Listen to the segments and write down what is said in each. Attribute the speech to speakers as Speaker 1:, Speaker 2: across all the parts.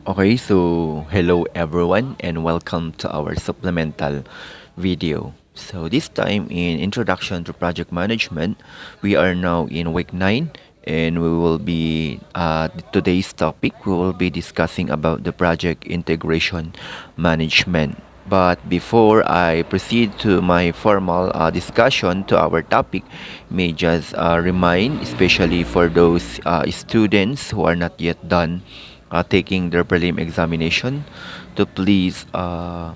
Speaker 1: Okay, so hello everyone and welcome to our supplemental video. So this time in Introduction to Project Management, we are now in week 9 and we will be today's topic we will be discussing about the project integration management. But before I proceed to my formal discussion to our topic, may just remind, especially for those students who are not yet done taking their prelim examination, to please uh,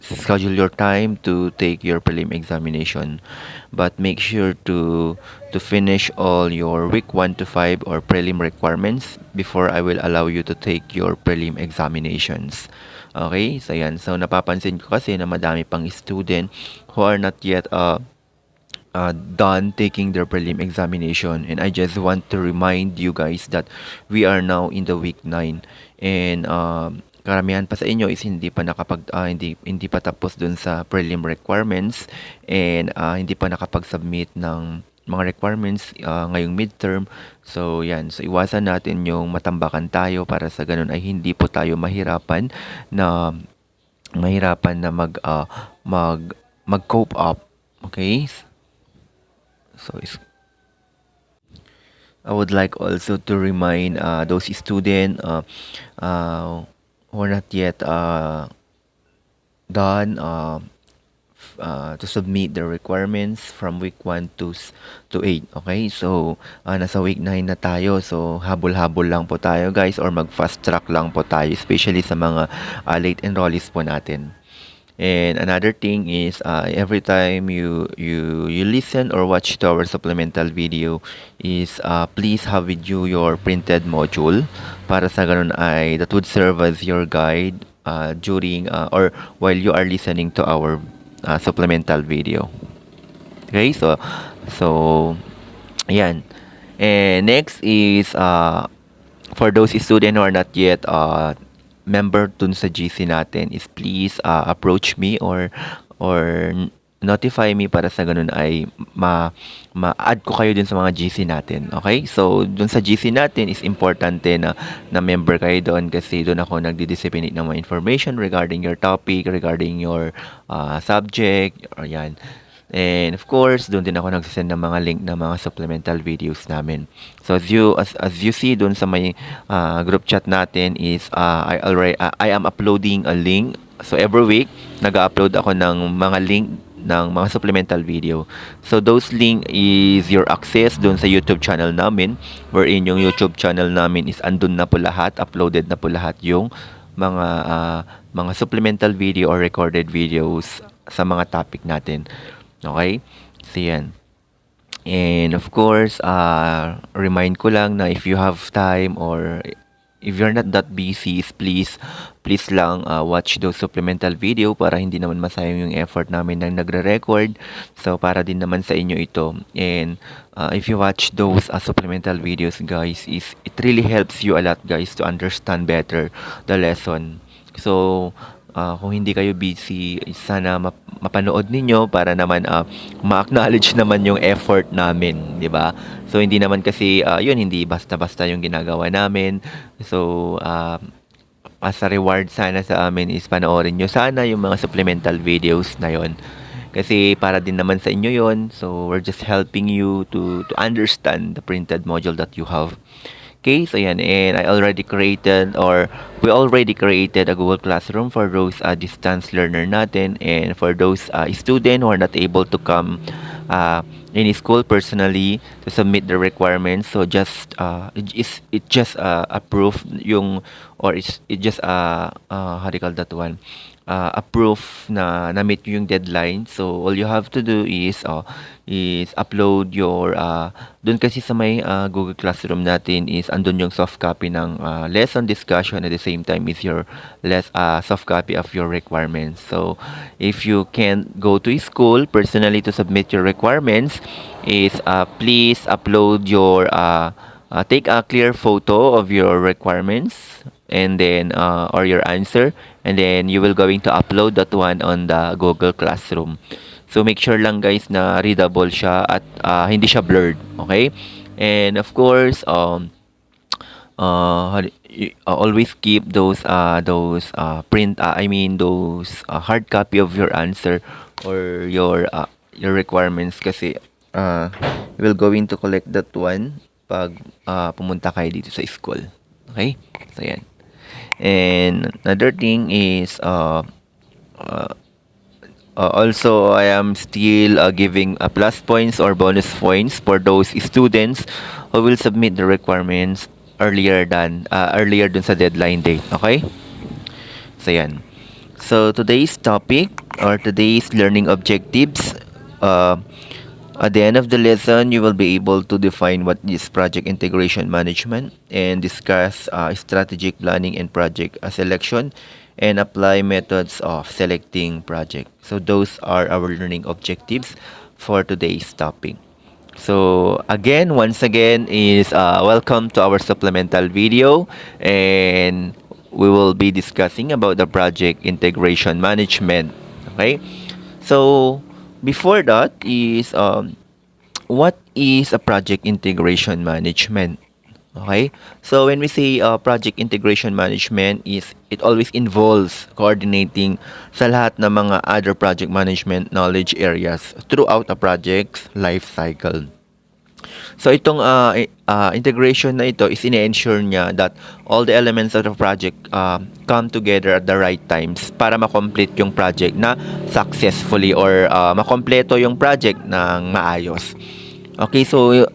Speaker 1: schedule your time to take your prelim examination, but make sure to finish all your week 1 to 5 or prelim requirements before I will allow you to take your prelim examinations. Okay, so yan. So napapansin ko kasi na madami pang student who are not yet done taking their prelim examination, and I just want to remind you guys that we are now in the week 9, and karamihan pa sa inyo is hindi pa tapos dun sa prelim requirements, and hindi pa nakapag-submit ng mga requirements ngayong midterm. So yan, so iwasan natin yung matambakan tayo para sa ganun ay hindi po tayo mahirapan na mag cope up. Okay, so I would like also to remind those students who are not yet done to submit the requirements from week 1 to 8. Okay, so nasa week 9 na tayo, so habol-habol lang po tayo guys, or mag fast track lang po tayo, especially sa mga late enrollees po natin. And another thing is every time you listen or watch to our supplemental video is please have with you your printed module, para sa ganun ay that would serve as your guide during or while you are listening to our supplemental video. Okay, so ayan. And next is for those students who are not yet member dun sa GC natin, is please approach me or notify me, para sa ganun ay ma-add ko kayo dun sa mga GC natin. Okay? So, dun sa GC natin is importante na member kayo doon, kasi doon ako nagdi-disseminate ng mga information regarding your topic, regarding your subject, or yan. And of course, doon din ako nagsasend ng mga link ng mga supplemental videos namin. So as you see doon sa may group chat natin is I am uploading a link. So every week nag-upload ako ng mga link ng mga supplemental video. So those link is your access doon sa YouTube channel namin, wherein yung YouTube channel namin is andun na po lahat, uploaded na po lahat yung mga supplemental video or recorded videos sa mga topic natin. Okay? So, yan. And of course, remind ko lang na if you have time or if you're not that busy, please lang watch those supplemental video, para hindi naman masayang yung effort namin na nagre-record. So, para din naman sa inyo ito. And if you watch those supplemental videos, guys, it really helps you a lot, guys, to understand better the lesson. So, kung hindi kayo busy, sana mapanood ninyo, para naman ma-acknowledge naman yung effort namin, 'di ba? So hindi naman kasi yun, hindi basta-basta yung ginagawa namin. So as a reward sana sa amin is panoorin nyo sana yung mga supplemental videos na yon, kasi para din naman sa inyo yon. So we're just helping you to understand the printed module that you have. Okay, so yan, and we already created a Google Classroom for those distance learner natin, and for those student who are not able to come in school personally to submit the requirements. So just it just approve yung, or it just how do you call that one, approve na na-meet yung deadline. So all you have to do is upload your doon, kasi sa may Google Classroom natin is andun yung soft copy ng lesson discussion, at the same time is your soft copy of your requirements. So if you can go to school personally to submit your requirements, is please upload your take a clear photo of your requirements, and then or your answer, and then you will going to upload that one on the Google Classroom. So make sure lang guys na readable siya at hindi siya blurred, okay? And of course, always keep those hard copy of your answer or your requirements kasi we'll going to collect that one pag pumunta kayo dito sa school. Okay? So yan. And another thing is also, I am still giving plus points or bonus points for those students who will submit the requirements earlier dun sa deadline date. Okay? So, yan. So, today's topic or today's learning objectives, at the end of the lesson, you will be able to define what is project integration management and discuss strategic planning and project selection and apply methods of selecting project. So those are our learning objectives for today's topic. So again, once again is welcome to our supplemental video, and we will be discussing about the project integration management. Okay? So before that is what is a project integration management? Okay? So when we say project integration management is it always involves coordinating sa lahat ng mga other project management knowledge areas throughout a project's life cycle. So itong integration na ito is ine-ensure niya that all the elements of the project come together at the right times para ma-complete yung project na successfully or makompleto yung project ng maayos. Okay, so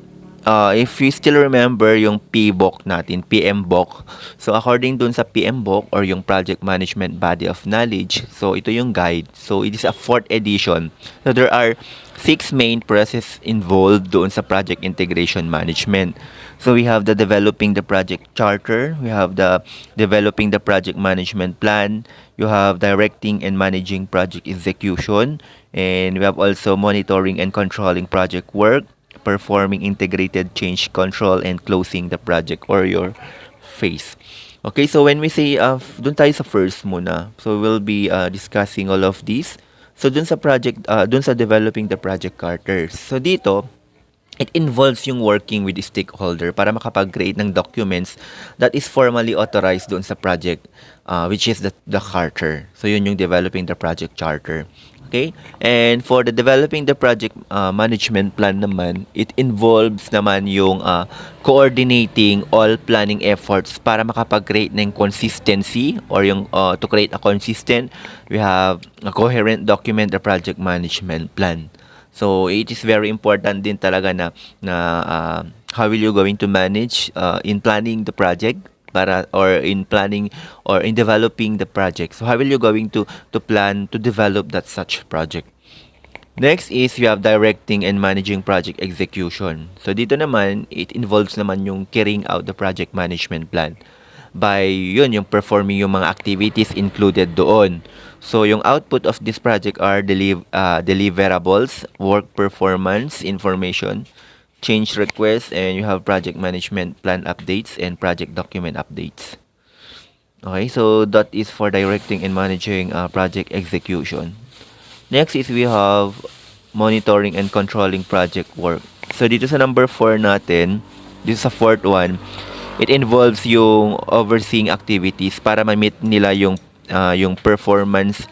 Speaker 1: if you still remember yung PBOK natin, PMBOK. So according dun sa PMBOK or yung Project Management Body of Knowledge, so ito yung guide. So it is a 4th edition. So there are 6 main processes involved doon sa project integration management. So we have the developing the project charter, we have the developing the project management plan, you have directing and managing project execution, and we have also monitoring and controlling project work, performing integrated change control, and closing the project or your phase. Okay, so when we say dun tayo sa first muna. So we'll be discussing all of these. So dun sa project dun sa developing the project charters. So dito it involves yung working with the stakeholder para makapag-create ng documents that is formally authorized doon sa project, which is the charter. So yun yung developing the project charter. Okay? And for the developing the project management plan naman, it involves naman yung coordinating all planning efforts para makapag-create ng consistency or yung to create a consistent, we have a coherent document, the project management plan. So it is very important din talaga na how will you going to manage in planning the project para or in planning or in developing the project. So how will you going to plan to develop that such project? Next is we have directing and managing project execution. So dito naman it involves naman yung carrying out the project management plan by yun yung performing yung mga activities included doon. So yung output of this project are deliverables, work performance information, change requests, and you have project management plan updates and project document updates. Okay, so that is for directing and managing project execution. Next is we have monitoring and controlling project work. So dito sa number 4 natin, dito sa fourth one, it involves yung overseeing activities para ma-meet nila yung performance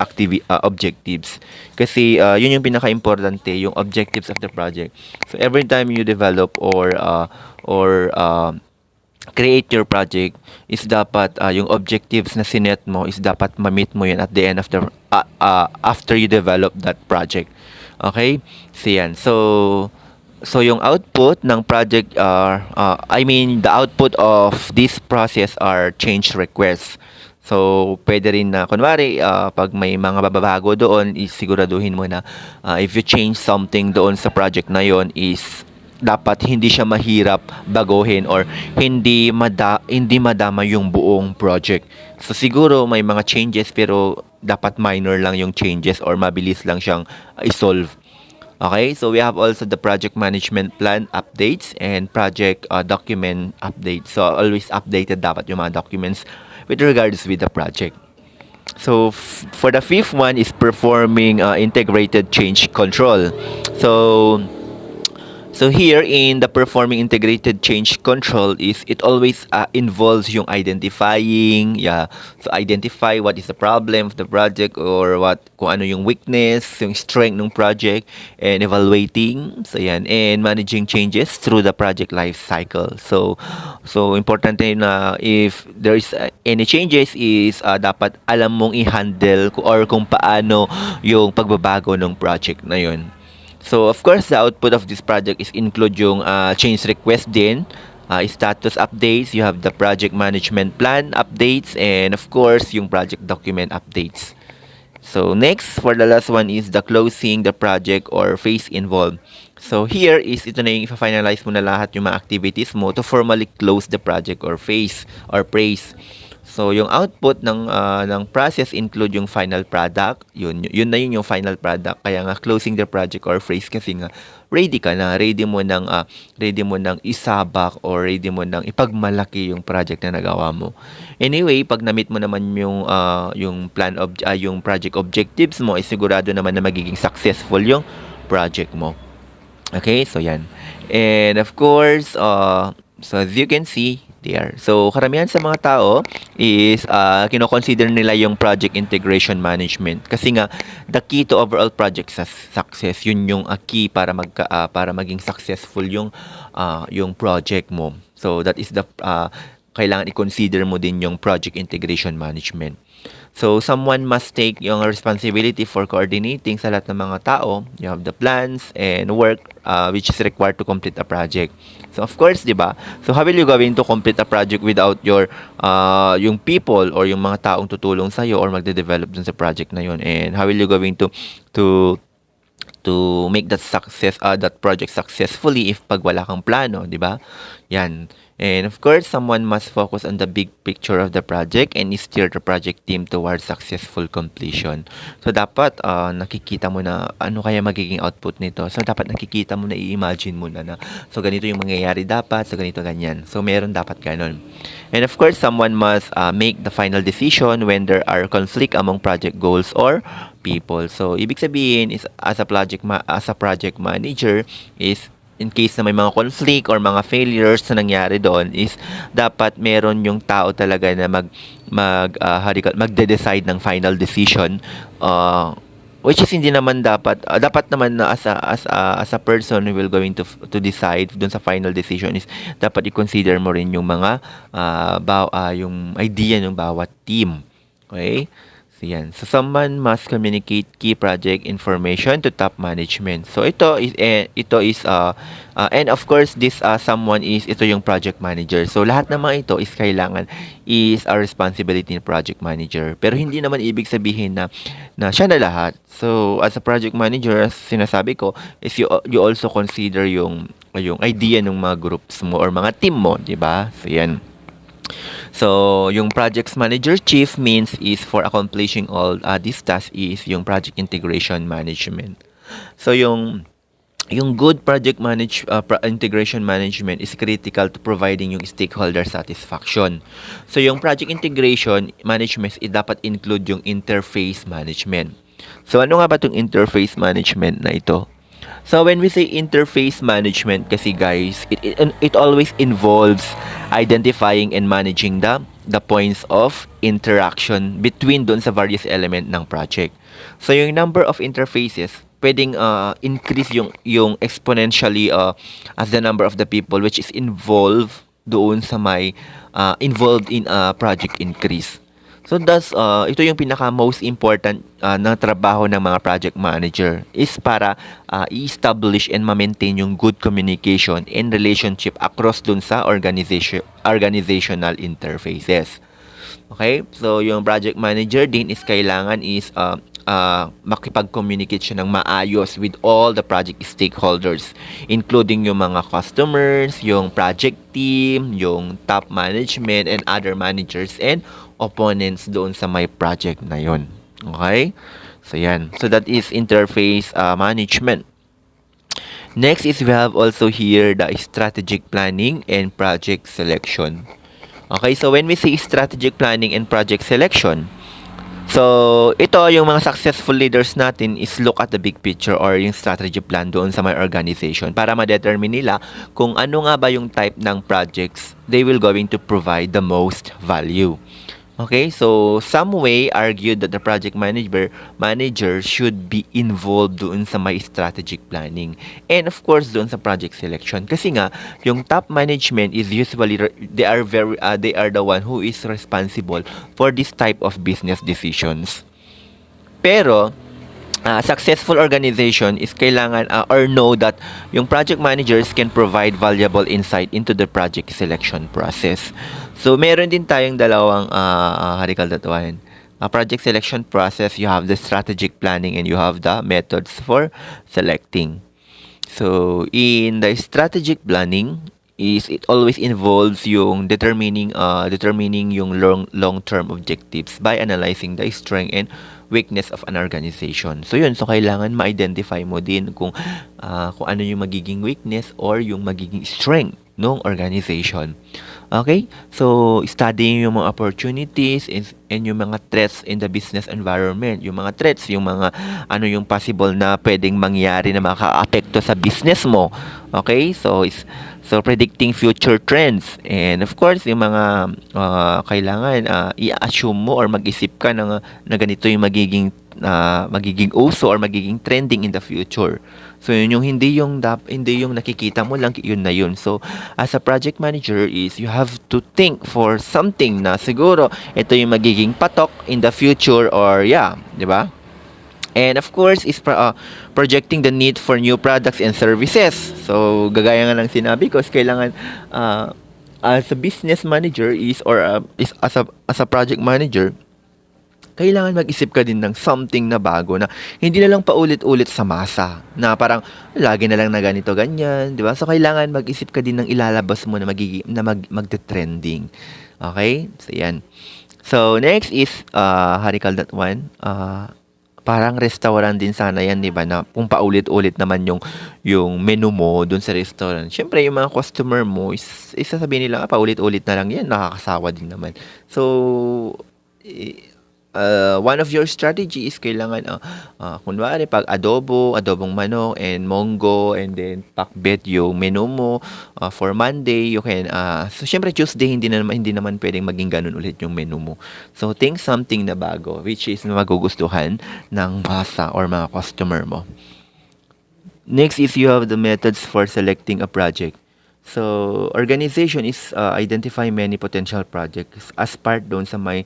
Speaker 1: objectives. Kasi yun yung pinaka-importante, yung objectives of the project. So every time you develop or create your project is dapat yung objectives na sinet mo is dapat ma-meet mo yan at the end of the after you develop that project. Okay? So yan. So yung output ng project the output of this process are change requests. So, pwede rin na, kunwari, pag may mga babago doon, isiguraduhin mo na if you change something doon sa project na yon is dapat hindi siya mahirap baguhin or hindi madama yung buong project. So, siguro may mga changes pero dapat minor lang yung changes or mabilis lang siyang isolve. Okay, so we have also the project management plan updates and project document updates. So, always updated dapat yung mga documents with regards with the project. So for the fifth one is performing integrated change control. So So here in the performing integrated change control is it always involves yung identifying, yeah. So identify what is the problem of the project or what kung ano yung weakness, yung strength ng project and evaluating. So yan and managing changes through the project life cycle. So importante na if there is any changes is dapat alam mong i-handle or kung paano yung pagbabago ng project na yun. So, of course, the output of this project is include yung change request din, status updates, you have the project management plan updates, and of course, yung project document updates. So, next, for the last one is the closing the project or phase involved. So, here is ito na yung ipa-finalize mo na lahat yung mga activities mo to formally close the project or phase or phase. So, yung output ng process include yung final product. Yun na yung final product. Kaya nga closing the project or phase kasi nga ready ka na, ready mo nang isabak or ready mo nang ipagmalaki yung project na nagawa mo. Anyway, pag na-meet mo naman yung yung project objectives mo, ay sigurado naman na magiging successful yung project mo. Okay, so yan. And of course, so as you can see there. So karamihan sa mga tao is kino-consider nila yung project integration management kasi nga the key to overall project success, yun yung key para para maging successful yung project mo. So that is the kailangan i-consider mo din yung project integration management. So, someone must take yung responsibility for coordinating sa lahat ng mga tao. You have the plans and work which is required to complete a project. So, of course, di ba? So, how will you going to complete a project without yung people or yung mga taong tutulong sa'yo or magde-develop dun sa project na yun? And how will you going to make that project successfully if pag wala kang plano, di ba? Yan. And of course, someone must focus on the big picture of the project and steer the project team towards successful completion. So, dapat nakikita mo na ano kaya magiging output nito. So, dapat nakikita mo na, i-imagine mo na so, ganito yung mangyayari dapat, so, ganito, ganyan. So, meron dapat ganon. And of course, someone must make the final decision when there are conflict among project goals or people. So, ibig sabihin is as a project manager is in case na may mga conflict or mga failures na nangyari doon is dapat meron yung tao talaga na magde-decide ng final decision which is hindi naman dapat naman na as a person who will going to decide doon sa final decision is dapat i-consider mo rin yung mga yung idea ng bawat team. Okay? So, yan. So, someone must communicate key project information to top management. So, ito is and of course, this someone is, ito yung project manager. So, lahat ng mga ito is kailangan is a responsibility ng project manager. Pero, hindi naman ibig sabihin na siya na lahat. So, as a project manager, as sinasabi ko, is you also consider yung idea ng mga groups mo or mga team mo, di ba? So, yan. So, yung projects manager chief means is for accomplishing all these tasks is yung project integration management. So, yung good project integration management is critical to providing yung stakeholder satisfaction. So, yung project integration management is dapat include yung interface management. So, ano nga ba itong interface management na ito? So, when we say interface management kasi guys, it always involves identifying and managing the points of interaction between doon sa various element ng project. So, yung number of interfaces, pwedeng increase yung exponentially as the number of the people which is involved doon sa may involved in a project increase. So thus, ito yung pinaka most important na trabaho ng mga project manager is para i-establish and ma-maintain yung good communication and relationship across dun sa organizational interfaces. Okay? So yung project manager din is kailangan is makipag-communicate siya ng maayos with all the project stakeholders, including yung mga customers, yung project team, yung top management, and other managers and opponents doon sa may project na yon. Okay? So, yan. So, that is interface management. Next is we have also here the strategic planning and project selection. Okay? So, when we say strategic planning and project selection, so So, ito yung mga successful leaders natin is look at the big picture or yung strategy plan doon sa may organization para ma-determine nila kung ano nga ba yung type ng projects they will going to provide the most value. Okay, so some way argued that the project manager should be involved doon sa may strategic planning and of course doon sa project selection kasi nga yung top management is usually they are the one who is responsible for this type of business decisions. Pero successful organization is kailangan or know that yung project managers can provide valuable insight into the project selection process. So, meron din tayong dalawang, how do you call that one? Project selection process, you have the strategic planning and you have the methods for selecting. So, in the strategic planning, is it always involves yung determining yung long-term objectives by analyzing the strength and weakness of an organization. So yun, so kailangan ma-identify mo din kung ano yung magiging weakness or yung magiging strength ng organization. Okay? So, studying yung mga opportunities and yung mga threats in the business environment. Yung mga threats, yung mga ano yung possible na pwedeng mangyari na maka-apekto sa business mo. Okay? So predicting future trends. And of course, yung mga kailangan i-assume mo or mag-isip ka na ganito yung magiging uso or magiging trending in the future. So yun yung hindi yung nakikita mo lang, yun na yun. So as a project manager is you have to think for something na siguro ito yung magiging patok in the future or di ba? And of course is projecting the need for new products and services. So gagaya nga ng sinabi ko, kailangan as a business manager is as a project manager, kailangan mag-isip ka din ng something na bago na hindi na lang paulit-ulit sa masa na parang lagi na lang na ganito ganyan, 'di ba? So kailangan mag-isip ka din ng ilalabas mo na magte-trending. Okay? So yan. So next is how do you call that one? Parang restaurant din sana yan, 'di ba? Na kung paulit-ulit naman yung menu mo doon sa restaurant. Syempre yung mga customer mo is sasabihin nila, paulit-ulit na lang yan, nakakasawa din naman. So one of your strategy is kailangan kunwari pag adobong manok and monggo and then pakbet yung menu mo for Monday you can so syempre Tuesday hindi naman pwedeng maging ganun ulit yung menu mo. So think something na bago which is magugustuhan ng masa or mga customer mo. Next is you have the methods for selecting a project. So, organization is identify many potential projects as part doon sa may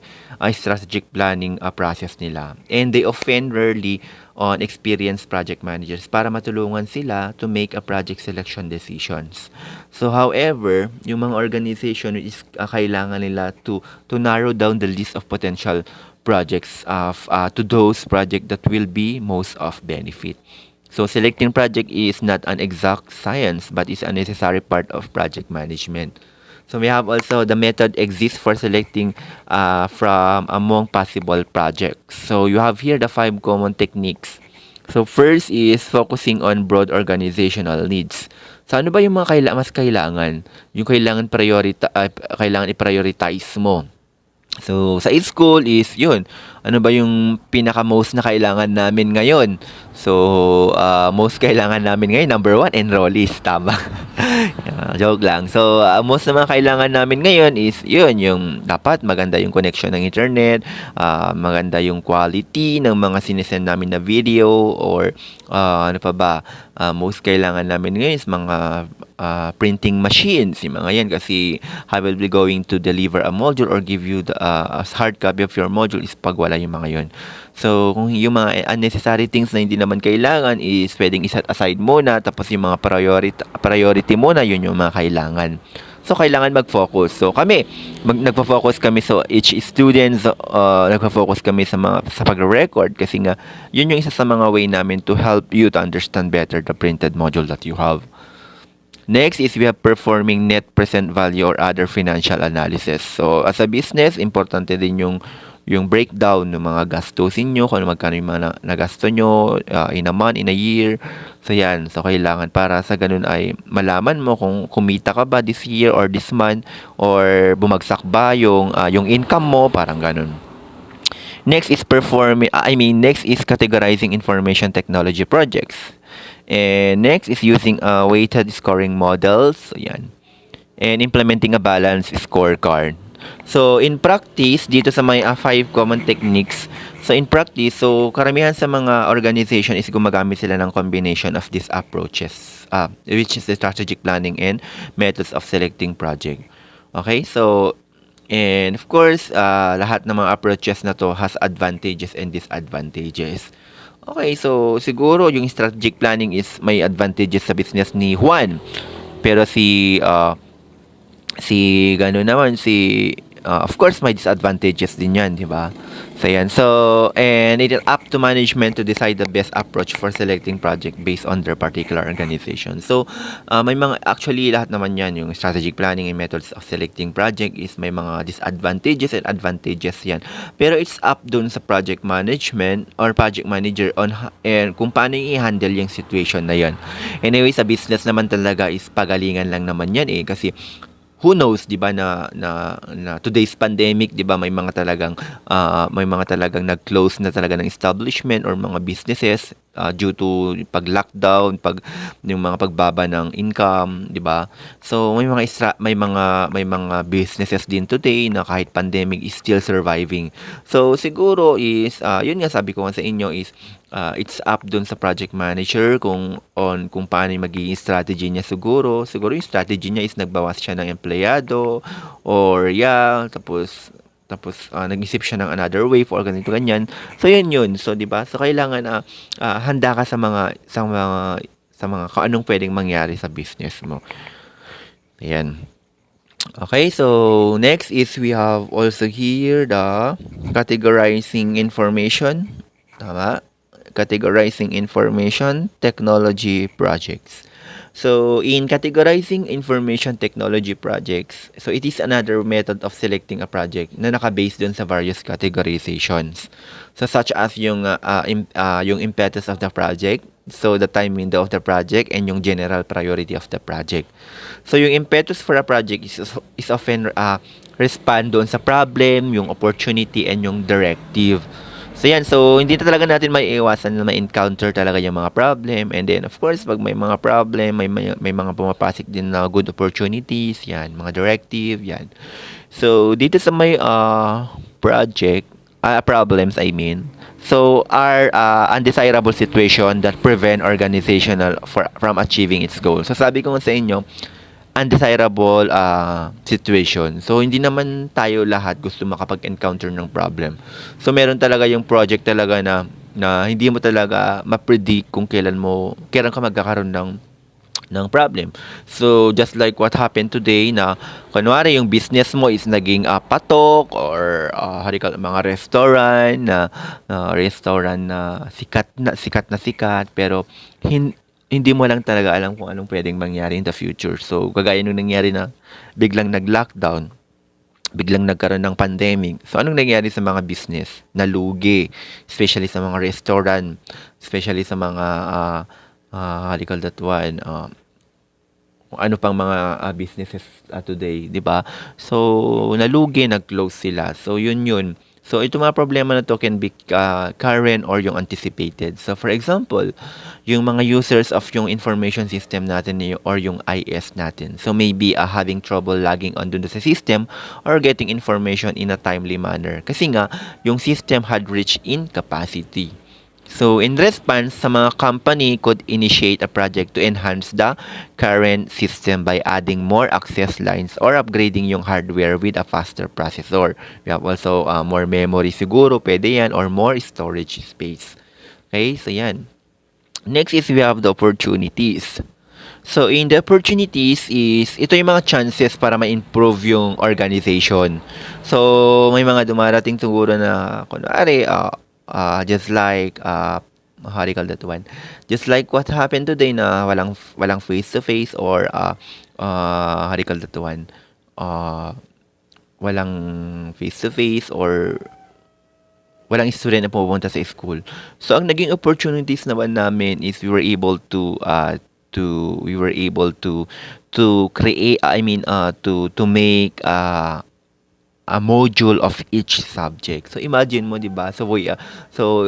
Speaker 1: strategic planning process nila. And they often rarely on experienced project managers para matulungan sila to make a project selection decisions. So, however, yung mga organization is kailangan nila to narrow down the list of potential projects to those projects that will be most of benefit. So selecting project is not an exact science but is a necessary part of project management. So we have also the method exists for selecting from among possible projects. So you have here the 5 common techniques. So first is focusing on broad organizational needs. So ano ba yung mga mas kailangan? Yung kailangan i-prioritize mo. So, sa school is yun. Ano ba yung pinaka-most na kailangan namin ngayon? So, most kailangan namin ngayon, number 1, enrollees. Tama. Joke lang. So, most na mga kailangan namin ngayon is yun, yung dapat maganda yung connection ng internet, maganda yung quality ng mga sinesend namin na video, or ano pa ba, most kailangan namin ngayon is mga printing machines, yung mga yan, kasi I will be going to deliver a module or give you the hard copy of your module is pag wala yung mga yun. So, kung yung mga unnecessary things na hindi naman kailangan is pwedeng iset aside muna, tapos yung mga priority muna, yun yung mga kailangan. So, kailangan mag-focus. So, kami, nagpo-focus kami, so each students, nagpo-focus kami sa pag-record kasi nga, yun yung isa sa mga way namin to help you to understand better the printed module that you have. Next is we have performing net present value or other financial analysis. So, as a business, importante din yung breakdown ng mga gastusin nyo, kung ano magkano yung mga nagasto nyo in a month, in a year. So, yan. So, kailangan para sa ganun ay malaman mo kung kumita ka ba this year or this month or bumagsak ba yung income mo, parang ganun. Next is next is categorizing information technology projects. And next is using weighted scoring models. So, yan. And implementing a balanced scorecard. So, in practice, dito sa may 5 common techniques, so in practice, so karamihan sa mga organization is gumagamit sila ng combination of these approaches, which is the strategic planning and methods of selecting project. Okay, so, and of course, lahat ng mga approaches na to has advantages and disadvantages. Okay, so siguro yung strategic planning is may advantages sa business ni Juan. Pero si gano'n naman, of course, may disadvantages din yan, di ba? So, yan. So, and it is up to management to decide the best approach for selecting project based on their particular organization. So, actually, lahat naman yan, yung strategic planning and methods of selecting project is may mga disadvantages and advantages yan. Pero it's up dun sa project management or project manager and kung paano i-handle yung situation na yan. Anyway, sa business naman talaga is pagalingan lang naman yan kasi who knows, 'di ba, na today's pandemic, 'di ba, may mga talagang nag-close na talaga ng establishment or mga businesses due to pag-lockdown, yung mga pagbaba ng income, 'di ba? So may mga businesses din today na kahit pandemic is still surviving. So siguro is yun nga sabi ko nga sa inyo is it's up dun sa project manager kung paano yung magiging strategy niya siguro. Siguro yung strategy niya is nagbawas siya ng empleyado or tapos nag-isip siya ng another way for ganito ganyan. So yun. So 'di ba? So kailangan handa ka sa mga kung anong pwedeng mangyari sa business mo. Ayan. Okay, so next is we have also here the categorizing information. Tama? Categorizing information technology projects. So, in categorizing information technology projects, so it is another method of selecting a project na naka-base dun sa various categorizations. So, such as yung impetus of the project, so the time window of the project, and yung general priority of the project. So, yung impetus for a project is often respond doon sa problem, yung opportunity, and yung directive. So yan, so hindi na talaga natin maiiwasan na ma-encounter talaga yung mga problem, and then of course pag may mga problem, may mga pumapasok din na good opportunities, yan, mga directive, yan. So dito sa may problems so are undesirable situation that prevent organizational from achieving its goal. So sabi ko nga sa inyo, undesirable situation. So, hindi naman tayo lahat gusto makapag-encounter ng problem. So, meron talaga yung project talaga na hindi mo talaga ma-predict kung kailan ka magkakaroon ng problem. So, just like what happened today na kunwari yung business mo is naging patok or mga restaurant na sikat pero hindi mo lang talaga alam kung anong pwedeng mangyari in the future. So, kagaya nung nangyari na biglang nag-lockdown, biglang nagkaroon ng pandemic. So, anong nangyari sa mga business? Nalugi, especially sa mga restaurant, especially sa mga, kung ano pang mga businesses today, di ba? So, nalugi, nag-close sila. So, yun. So, itong mga problema na to can be current or yung anticipated. So, for example, yung mga users of yung information system natin or yung IS natin. So, maybe having trouble logging on dun sa system or getting information in a timely manner. Kasi nga, yung system had reached incapacity. So, in response, sa mga company could initiate a project to enhance the current system by adding more access lines or upgrading yung hardware with a faster processor. We have also more memory siguro, pwede yan, or more storage space. Okay, so yan. Next is we have the opportunities. So, in the opportunities is, ito yung mga chances para ma-improve yung organization. So, may mga dumarating siguro na, kunwari, just like how do you call that one? Just like what happened today na walang face to face or how do you call that one? Walang face to face or walang student na pupunta sa school. So ang naging opportunities naman namin is we were able to create to make a module of each subject. So imagine mo, 'di ba? So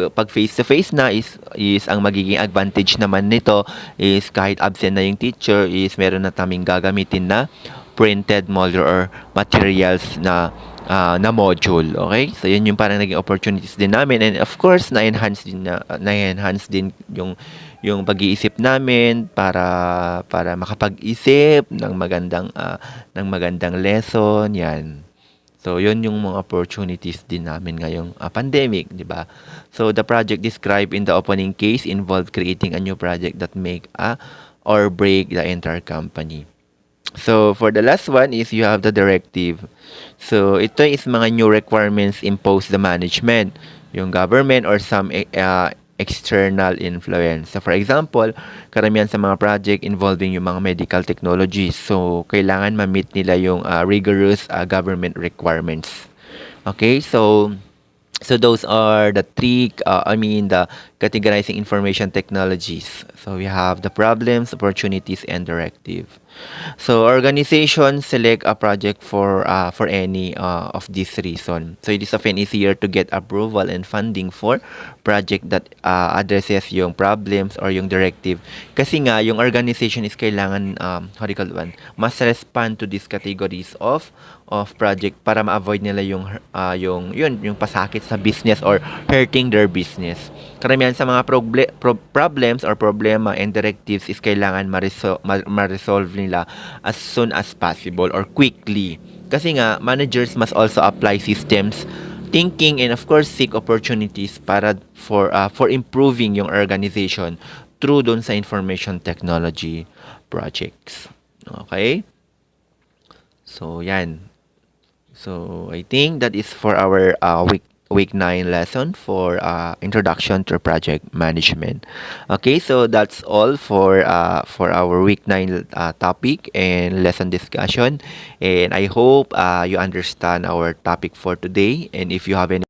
Speaker 1: pag face to face na is ang magiging advantage naman nito is kahit absent na yung teacher is meron na taming gagamitin na printed module or materials na module. Okay? So yun yung parang naging opportunities din namin, and of course na-enhance din yung pag-iisip namin para makapag-isip ng magandang lesson, yan. So, yun yung mga opportunities din namin ngayong pandemic, di ba? So, the project described in the opening case involved creating a new project that make or break the entire company. So, for the last one is you have the directive. So, ito is mga new requirements imposed the management, yung government or some external influence. So, for example, karamihan sa mga project involving yung mga medical technologies. So, kailangan ma-meet nila yung rigorous government requirements. Okay, so those are the the categorizing information technologies. So we have the problems, opportunities, and directive. So organizations select a project for any of these reason. So it is often easier to get approval and funding for project that addresses yung problems or yung directive. Kasi nga yung organization is kailangan how do you call it, must respond to these categories of project para ma-avoid nila yung pasakit sa business or hurting their business. Karamihan sa mga problems or problema and directives is kailangan ma-resolve nila as soon as possible or quickly. Kasi nga, managers must also apply systems thinking and of course seek opportunities for improving yung organization through dun sa information technology projects. Okay? So, yan. So, I think that is for our week 9 lesson for introduction to project management. Okay, so that's all for our week 9 topic and lesson discussion. And I hope you understand our topic for today. And if you have any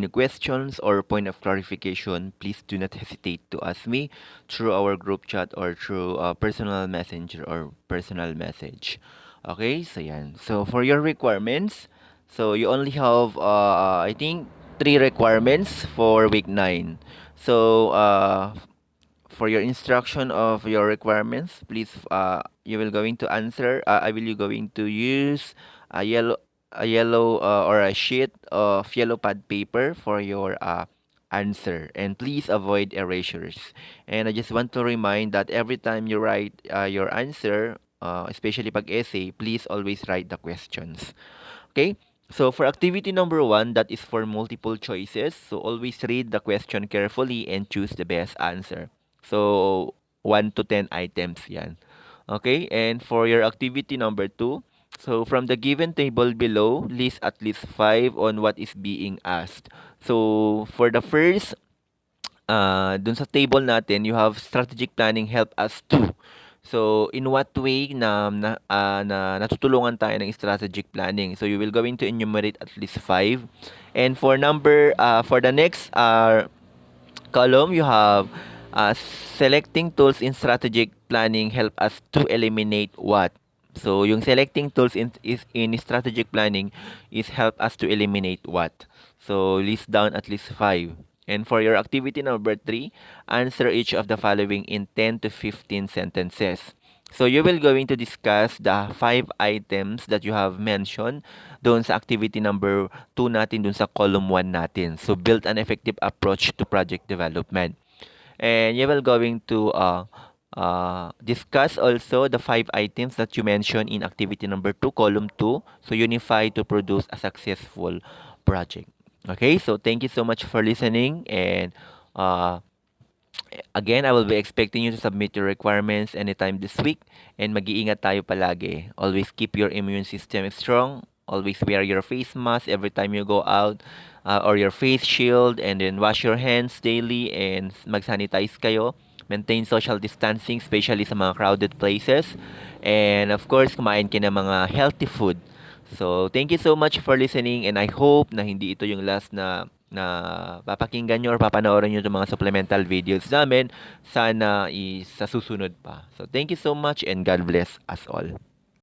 Speaker 1: questions or point of clarification, please do not hesitate to ask me through our group chat or through personal messenger or personal message. Okay, so yan. So for your requirements, so you only have I think 3 requirements for week 9. So for your instruction of your requirements, please you will going to answer. I will you going to use a yellow or a sheet of yellow pad paper for your answer, and please avoid erasures. And I just want to remind that every time you write your answer, especially pag essay, please always write the questions. Okay? So for activity number 1, that is for multiple choices. So always read the question carefully and choose the best answer. So 1 to 10 items yan. Okay? And for your activity number 2, so from the given table below, list at least 5 on what is being asked. So for the first, dun sa table natin, you have strategic planning help us to. So, in what way na natutulungan tayo ng strategic planning? So, you will going to enumerate at least 5. And for the next column, you have selecting tools in strategic planning help us to eliminate what? So, yung selecting tools in strategic planning is help us to eliminate what? So, list down at least 5. And for your activity number 3, answer each of the following in 10 to 15 sentences. So, you will going to discuss the 5 items that you have mentioned doon sa activity number 2 natin, doon sa column 1 natin. So, build an effective approach to project development. And you will going to discuss also the 5 items that you mentioned in activity number 2, column 2. So, unify to produce a successful project. Okay, so thank you so much for listening, and again, I will be expecting you to submit your requirements anytime this week, and mag-iingat tayo palagi. Always keep your immune system strong. Always wear your face mask every time you go out, or your face shield, and then wash your hands daily and mag-sanitize kayo. Maintain social distancing, especially sa mga crowded places. And of course, kumain kayo ng mga healthy food. So, thank you so much for listening, and I hope na hindi ito yung last na papakinggan nyo or papanoorin nyo itong mga supplemental videos namin. Sana sa susunod pa. So, thank you so much and God bless us all.